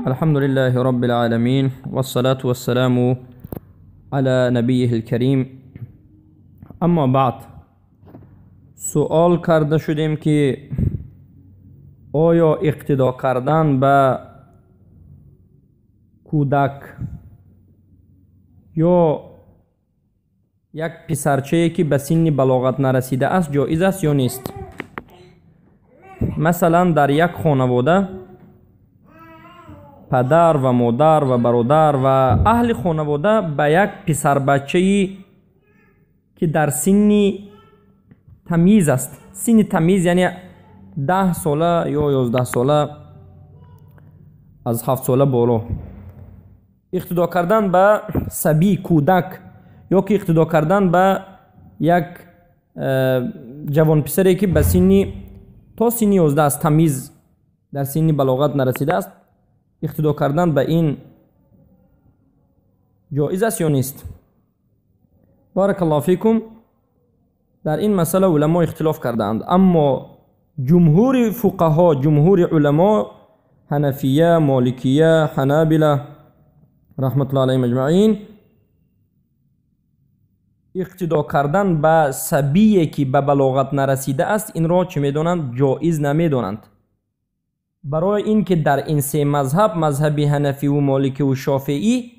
الحمد لله رب العالمين والصلاة والسلام على نبيه الكريم. اما بعد، سوال کرده شدیم که آیا اقتدا کردن به کودک یا یک پسرچه‌ای که به سن بلاغت نرسیده است جایز است یا نیست؟ مثلا در یک خانواده پدر و مادر و برادر و اهل خانواده به یک پسر بچه‌ای که در سن تمیز است، سن تمیز یعنی 10 ساله یا 11 ساله از 7 ساله بالا، اقتدا کردن به صبی کودک یا که اقتدا کردن به یک جوان پسری که به سن تا سن 11 است، تمیز در سن بلاغت نرسیده است، اقتدا کردن به این جایز است یا نیست؟ بارک الله فیکم. در این مسئله علما اختلاف کردند، اما جمهور فقها، جمهور علما، حنفیه، مالکیه، حنابله رحمت الله علیهم اجمعین، اقتدا کردن به صبی که به بلاغت نرسیده است این را چه میدانند؟ جایز نمیدانند. برای اینکه در این سه مذهب، مذهب حنفی و مالکی و شافعی،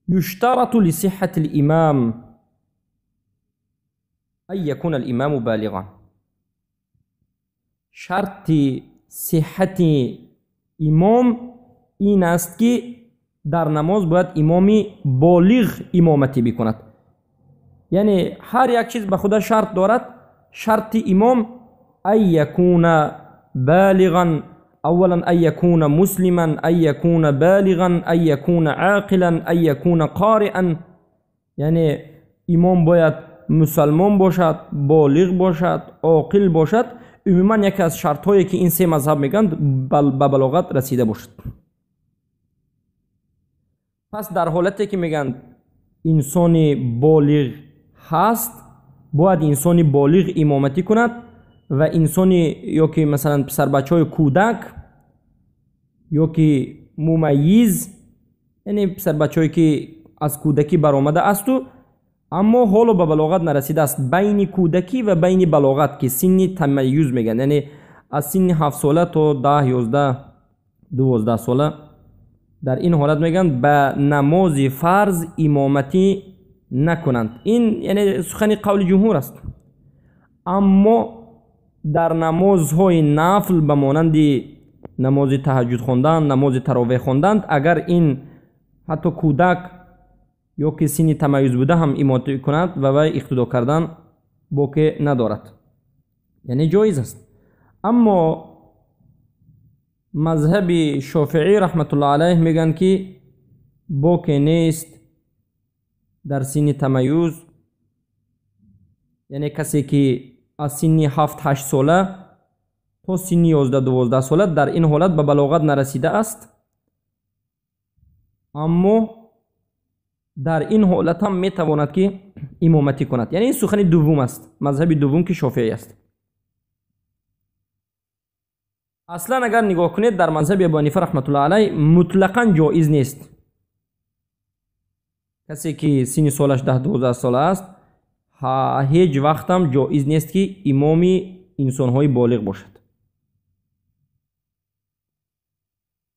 یشترط لصحة الامام ان یکون الامام بالغا. شرط صحت امام این است که در نماز باید امامی بالغ امامتی بکند. یعنی هر یک چیز به خود شرط دارد. شرط امام ان یکون بالغا، اولا ان یکون مسلما، ان یکون بالغا، ان یکون عاقلا، ان یکون قارئا. یعنی امام باید مسلمان باشد، بالغ باشد، عاقل باشد. عموما یکی از شرط هایی که این سه مذهب میگن به بلاغت رسیده باشد. پس در حالتی که میگن انسان بالغ هست، باید انسان بالغ امامتی کند و انسانی یا که مثلا پسر بچه های کودک یا که ممیز، یعنی پسر بچه هایی که از کودکی برآمده است و اما حالا به بلاغت نرسیده است، بین کودکی و بین بلاغت که سن تمیز میگن، یعنی از سن 7 ساله تا 10 11 12 ساله، در این حالت میگن به نماز فرض امامتی نکنند. این یعنی سخن قول جمهور است. اما در نمازهای نفل به مانند نماز تهجد خواندن، نماز تراویح خواندن، اگر این حتی کودک یا که سن تمیز بوده هم امامتی کند و وی اقتدا کردن باقی ندارد، یعنی جایز است. اما مذهب شافعی رحمت الله علیه میگن که باقی نیست در سن تمیز، یعنی کسی که از سن 7 8 ساله تا سن 11 12 ساله در این حالت به بلاغت نرسیده است، اما در این حالت هم میتواند که امامتی کند. یعنی این سخن دوم است، مذهب دوم که شافعی است. اصلا اگر نگاه کنید در مذهب ابو حنیفه رحمت الله علیه مطلقاً جایز نیست کسی که سن سالش 10 12 ساله است هیچ وقت هم جایز نیست که امامی انسان‌های بالغ باشد.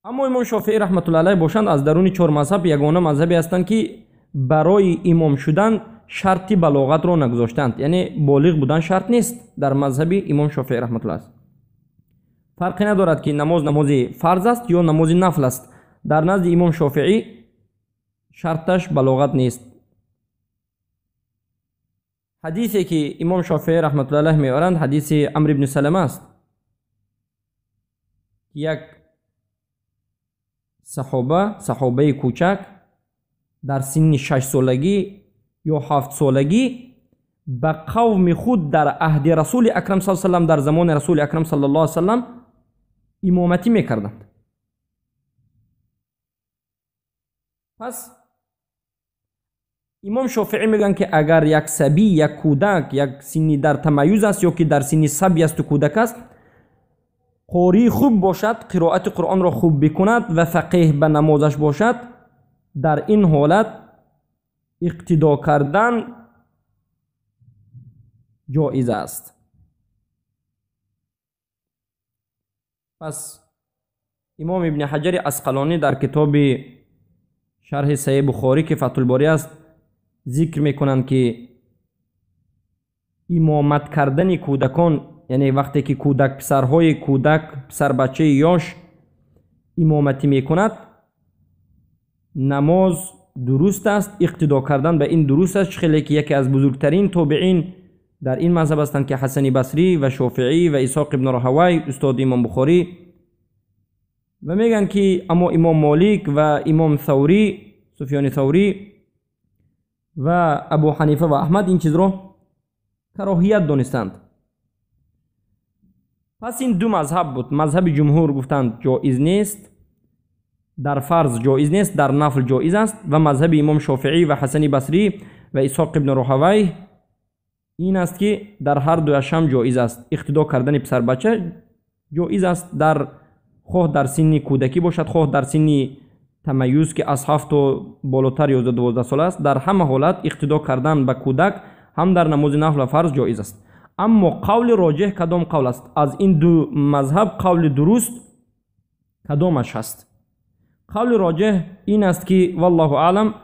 اما امام شافعی رحمت الله علیه باشند از درون 4 مذهب یگانه مذهبی هستند که برای امام شدن شرط بلاغت را نگذاشتند، یعنی بالغ بودن شرط نیست. در مذهب امام شافعی رحمت الله علیه فرقی ندارد که نماز فرض است یا نماز نفل است. در نزد امام شافعی شرطش بلاغت نیست. حدیثی که امام شافعی رحمت الله علیه میارند حدیث عمرو بن سلمه است. یک صحابه کوچک در سن 6 سالگی یا 7 سالگی به قوم خود در عهد رسول اکرم صلی الله علیه و سلم، در زمان رسول اکرم صلی الله علیه و سلم امامتی میکردند. پس امام شافعی میگن که اگر یک صبی، یک کودک، یک سنی در تمیز است یا که در سنی صبی است و کودک است، قاری خوب باشد، قرائت قرآن را خوب بکند و فقیه به نمازش باشد، در این حالت اقتدا کردن جایز است. پس امام ابن حجر عسقلانی در کتاب شرح صحیح بخاری که فتح الباری است ذکر میکنند که امامت کردن کودکان، یعنی وقتی که کودک، پسرهای کودک، پسر بچه یاش امامتی میکند، نماز درست است، اقتدا کردن به این درست است. خیلی که یکی از بزرگترین تابعین در این مذهب هستند که حسن بصری و شافعی و اسحاق ابن راهوی استاد امام بخاری، و میگن که اما امام مالک و امام ثوری، سفیان ثوری و ابو حنیفه و احمد این چیز رو کراهیت دانستند. پس این دو مذهب بود. مذهب جمهور گفتند جایز نیست، در فرض جایز نیست، در نفل جایز است، و مذهب امام شافعی و حسن بصری و اسحاق ابن راهوی این است که در هر دویش هم جایز است. اقتدا کردن پسر بچه جایز است، در خواه در سن کودکی باشد، خواه در سن تمیز که از 7 تا بالاتر 11 12 سال است، در همه حالت اقتدا کردن به کودک هم در نماز نفل و فرض جایز است. اما قول راجح کدام قول است؟ از این دو مذهب قول درست کدامش هست؟ قول راجح این است که والله اعلم،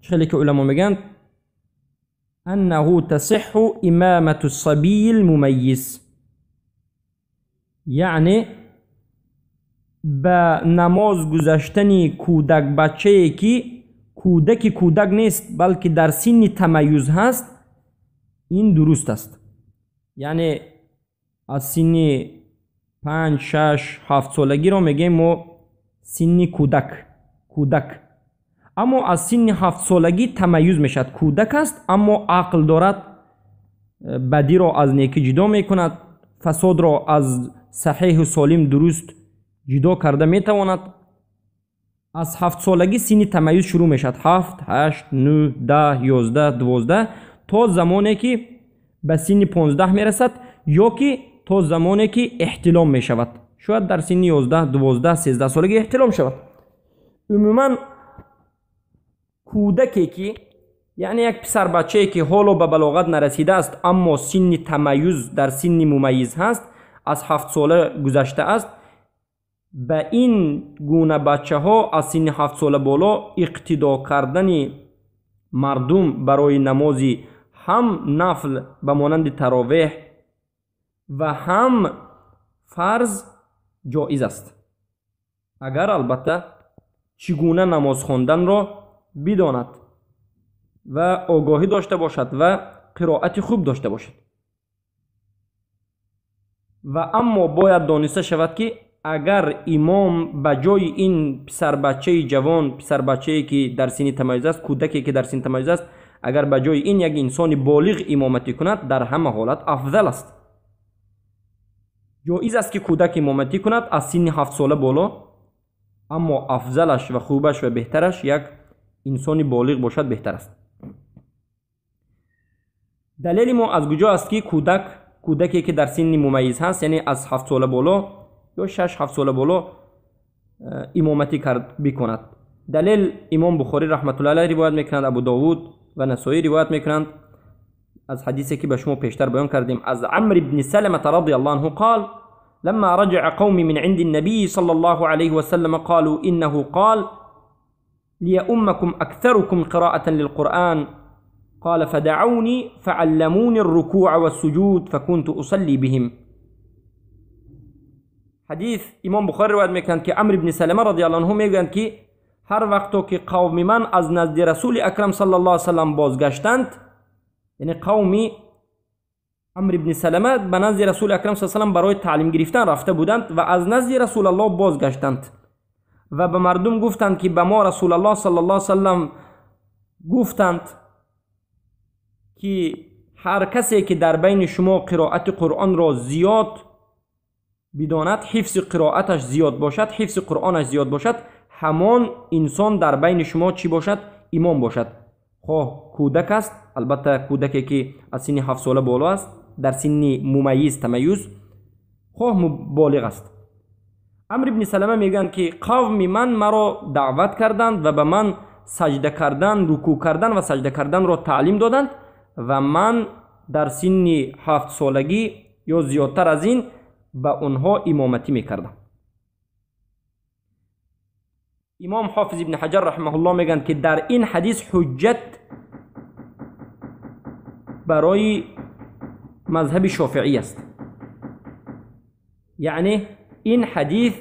خیلی که علما میگن انه تصح امامت الصبی الممیز، یعنی به نماز گذاشتن کودک بچه که کودک نیست بلکه در سن تمیز هست، این درست است. یعنی از سن 5 6 7 سالگی رو میگیم ما سن کودک، اما از سن 7 سالگی تمیز میشد، کودک است اما عقل دارد، بدی را از نیکی جدا میکند، فساد را از صحیح و سالم درست جدا کرده میتواند. از 7 سالگی سن تمیز شروع میشد، 7 8 9 10 11 12 تا زمانی که به سن 15 میرسد، یا که تا زمانی که احتلام میشود، شاید در سن 11 12 13 سالگی احتلام شود. عموما کودکی که یعنی یک پسر بچه‌ای که حالا به بلاغت نرسیده است اما سن تمیز در سن ممیز هست، از 7 ساله گذشته است، به این گونه بچه ها از سن 7 ساله بالا اقتدا کردن مردم برای نمازی هم نفل به مانند تراویح و هم فرض جایز است، اگر البته چگونه نماز خواندن را بداند و آگاهی داشته باشد و قرائت خوب داشته باشد. و اما باید دانسته شود که اگر امام به جای این پسر بچه جوان، پسر بچه‌ای که در سن تمیز است، کودکی که در سن تمیز است، اگر به جای این یک انسان بالغ امامتی کند، در همه حالت افضل است. جایز است که کودک امامتی کند از سن 7 ساله بالا، اما افضلش و خوبش و بهترش یک انسان بالغ باشد بهتر است. دلیل ما از کجا است که کودکی که در سن ممیز هست، یعنی از 7 ساله بالا یا 6 7 ساله بالا امامتی بکند؟ دلیل امام بخاری رحمت الله علیه روایت میکنند، ابو داود و نسائی روایت میکنند از حدیثی که به شما پیشتر بیان کردیم، از عمرو بن سلمة رضی الله عنه قال لما رجع قوم من عند النبي صلى الله عليه وسلم قالوا إنه قال ليؤمكم أكثركم قراءة للقرآن قال فدعوني فعلموني الركوع والسجود فكنت أصلي بهم. حدیث امام بخاری روایت میکنند که عمرو بن سلمة رضی الله عنه میگویند که هر وقت که قوم من از نزد رسول اکرم صلی الله علیه و سلم بازگشتند، یعنی قومی عمرو بن سلمة به نزد رسول اکرم صلی الله علیه و سلم برای تعلیم گرفتن رفته بودند و از نزد رسول الله بازگشتند و به مردم گفتند که به ما رسول الله صلی الله علیه و سلم گفتند که هر کسی که در بین شما قرائت قرآن را زیاد بداند، حفظ قرائتش زیاد باشد، حفظ قرآنش زیاد باشد، همان انسان در بین شما چی باشد؟ امام باشد. خواه کودک است، البته کودکی که از سن 7 ساله بالا است، در سن ممیز تمیز، خواه بالغ است. عمرو بن سلمه میگن که قوم من مرا دعوت کردند و به من سجده کردن، رکوع کردن و سجده کردن را تعلیم دادند و من در سن 7 سالگی یا زیادتر از این به اونها امامتی میکردم. امام حافظ ابن حجر رحمه الله میگن که در این حدیث حجت برای مذهب شافعی است. یعنی این حدیث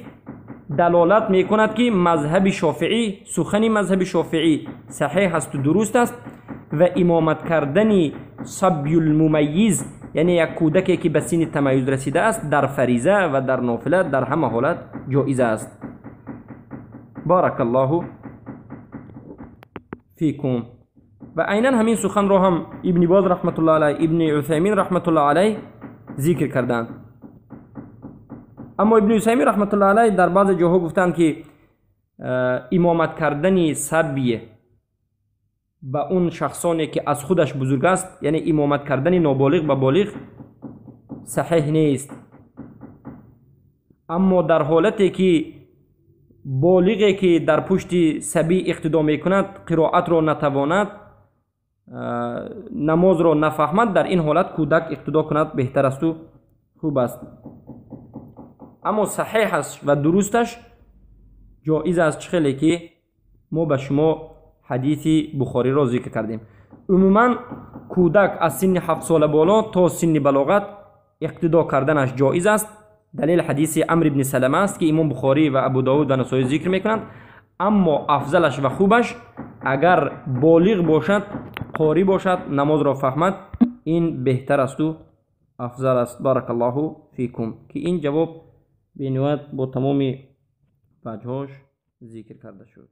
دلالت میکند که مذهب شافعی، سخن مذهب شافعی صحیح است و درست است و امامت کردن صبی الممیز، یعنی یک کودکی که به سن تمیز رسیده است، در فریضه و در نافله در همه حالت جایز است. بارک الله فیکم. و عیناً همین سخن را هم ابن باز رحمت الله علیه، ابن عثیمین رحمت الله علیه ذکر کردند. اما ابن عثیمین رحمت الله علیه در بعض جاها گفتند که امامت کردن صبی به اون شخصانی که از خودش بزرگ است، یعنی امامت کردن نابالغ به بالغ، صحیح نیست. اما در حالتی که بالغی که در پشت صبی اقتدا میکند قرائت را نتواند، نماز را نفهمد، در این حالت کودک اقتدا کند بهتر است و خوب است. اما صحیح است و درستش جایز است خیلی که ما به شما حدیث بخاری را ذکر کردیم. عموما کودک از سن 7 سال بالا تا سن بلاغت اقتدا کردنش جایز است. دلیل حدیث عمرو بن سلمه است که امام بخاری و ابو داود و نسائی ذکر میکنند. اما افضلش و خوبش اگر بالغ باشد، قاری باشد، نماز را فهمد، این بهتر است و افضل است. بارک الله فیکم. که این جواب به نوبت با تمام وجهاش ذکر کرده شد.